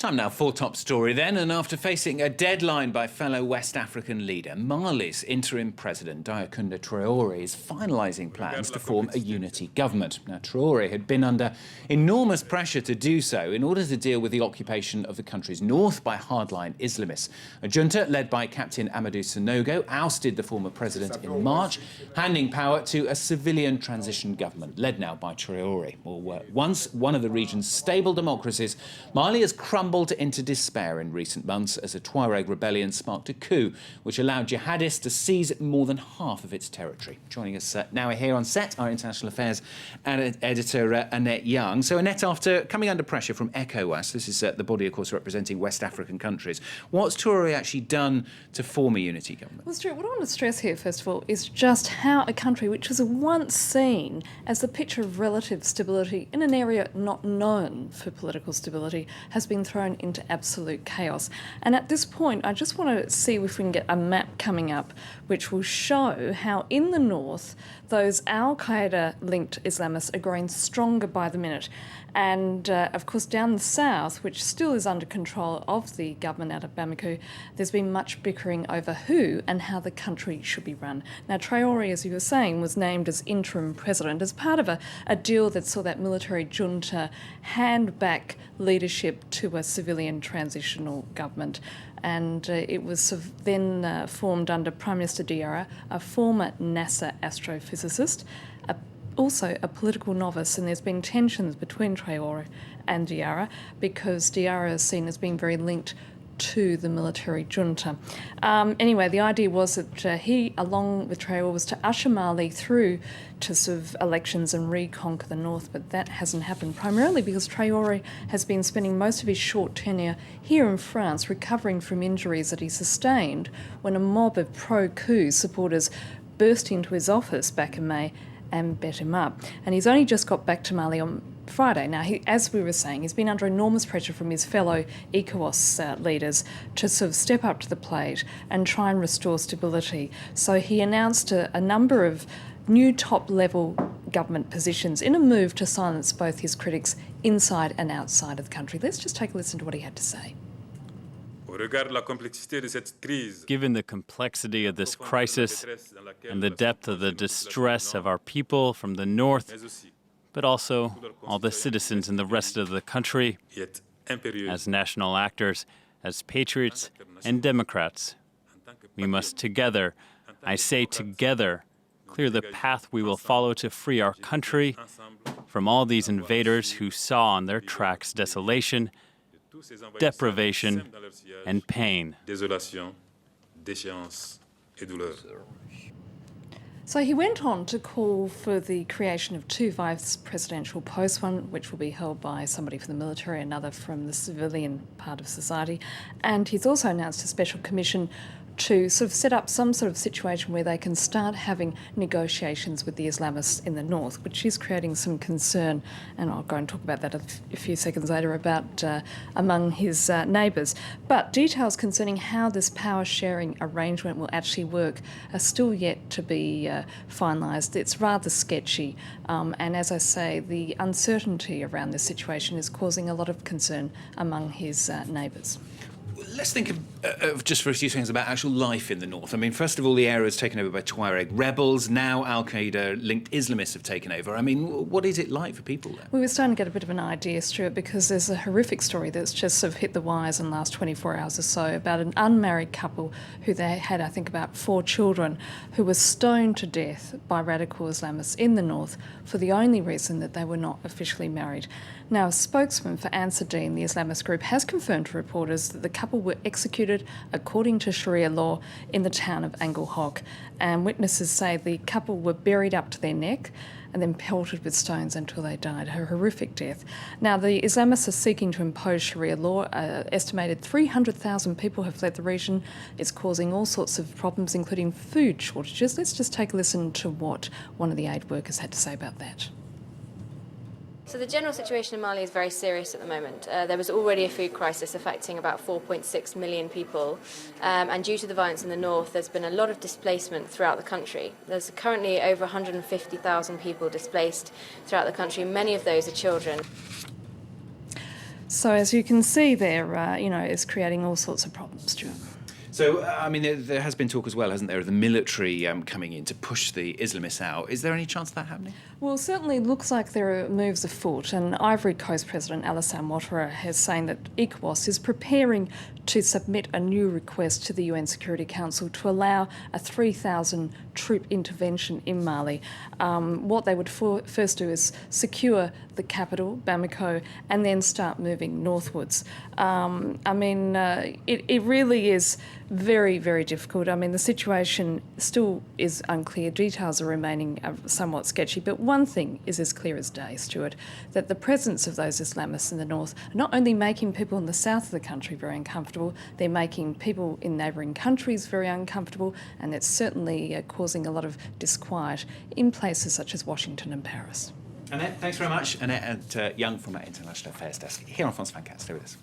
Time now for Top Story then, and after facing a deadline by fellow West African leader, Mali's interim president, Diakunda Traore, is finalising plans to form a unity government. Now, Traore had been under enormous pressure to do so in order to deal with the occupation of the country's north by hardline Islamists. A junta led by Captain Amadou Sanogo ousted the former president in March, handing power to a civilian transition government led now by Traore. Once one of the region's stable democracies, Mali has crumbled into despair in recent months as a Tuareg rebellion sparked a coup which allowed jihadists to seize more than half of its territory. Joining us now here on set, our international affairs editor Annette Young. So Annette, after coming under pressure from ECOWAS, this is the body of course representing West African countries, what's Traore actually done to form a unity government? Well, Stuart, what I want to stress here first of all is just how a country which was once seen as the picture of relative stability in an area not known for political stability has been thrown into absolute chaos. And at this point, I just want to see if we can get a map coming up which will show how in the north those Al-Qaeda-linked Islamists are growing stronger by the minute. And, of course, down the south, which still is under control of the government out of Bamako, there's been much bickering over who and how the country should be run. Now, Traore, as you were saying, was named as interim president as part of a deal that saw that military junta hand back leadership to a civilian transitional government. And it was then formed under Prime Minister Diarra, a former NASA astrophysicist, also a political novice, and there's been tensions between Traore and Diarra because Diarra is seen as being very linked to the military junta. Anyway, the idea was that he, along with Traore, was to usher Mali through to sort of elections and reconquer the north, but that hasn't happened, primarily because Traore has been spending most of his short tenure here in France recovering from injuries that he sustained when a mob of pro-coup supporters burst into his office back in May and bet him up. And he's only just got back to Mali on Friday. Now, as we were saying, he's been under enormous pressure from his fellow ECOWAS leaders to sort of step up to the plate and try and restore stability. So he announced a number of new top-level government positions in a move to silence both his critics inside and outside of the country. Let's just take a listen to what he had to say. Given the complexity of this crisis and the depth of the distress of our people from the north, but also all the citizens in the rest of the country, as national actors, as patriots and Democrats, we must together, I say together, clear the path we will follow to free our country from all these invaders who saw on their tracks desolation, deprivation, and pain. So he went on to call for the creation of two vice presidential posts, one which will be held by somebody from the military, another from the civilian part of society. And he's also announced a special commission to sort of set up some sort of situation where they can start having negotiations with the Islamists in the north, which is creating some concern, and I'll go and talk about that a few seconds later, about among his neighbours. But details concerning how this power-sharing arrangement will actually work are still yet to be finalised. It's rather sketchy, and as I say, the uncertainty around this situation is causing a lot of concern among his neighbours. Let's think of just for a few seconds about actual life in the north. I mean, first of all, the area is taken over by Tuareg rebels. Now Al-Qaeda-linked Islamists have taken over. I mean, what is it like for people there? We were starting to get a bit of an idea, Stuart, because there's a horrific story that's just sort of hit the wires in the last 24 hours or so about an unmarried couple who they had, I think, about 4 children who were stoned to death by radical Islamists in the north for the only reason that they were not officially married. Now, a spokesman for Ansar Dine, the Islamist group, has confirmed to reporters that the couple were executed according to Sharia law in the town of Anglehok. And witnesses say the couple were buried up to their neck and then pelted with stones until they died. A horrific death. Now, the Islamists are seeking to impose Sharia law. Estimated 300,000 people have fled the region. It's causing all sorts of problems, including food shortages. Let's just take a listen to what one of the aid workers had to say about that. So the general situation in Mali is very serious at the moment. There was already a food crisis affecting about 4.6 million people, and due to the violence in the north, there's been a lot of displacement throughout the country. There's currently over 150,000 people displaced throughout the country. Many of those are children. So as you can see there, is creating all sorts of problems, Stuart. So, I mean, there has been talk as well, hasn't there, of the military coming in to push the Islamists out. Is there any chance of that happening? Well, certainly it looks like there are moves afoot, and Ivory Coast President Alassane Ouattara has saying that ECOWAS is preparing to submit a new request to the UN Security Council to allow a 3,000 troop intervention in Mali. What they would first do is secure the capital, Bamako, and then start moving northwards. It really is very, very difficult. I mean, the situation still is unclear. Details are remaining somewhat sketchy, but one thing is as clear as day, Stuart, that the presence of those Islamists in the north are not only making people in the south of the country very uncomfortable, they're making people in neighbouring countries very uncomfortable, and it's certainly causing a lot of disquiet in places such as Washington and Paris. Annette, thanks very much. Annette Young from our International Affairs Desk here on France 24. Stay with us.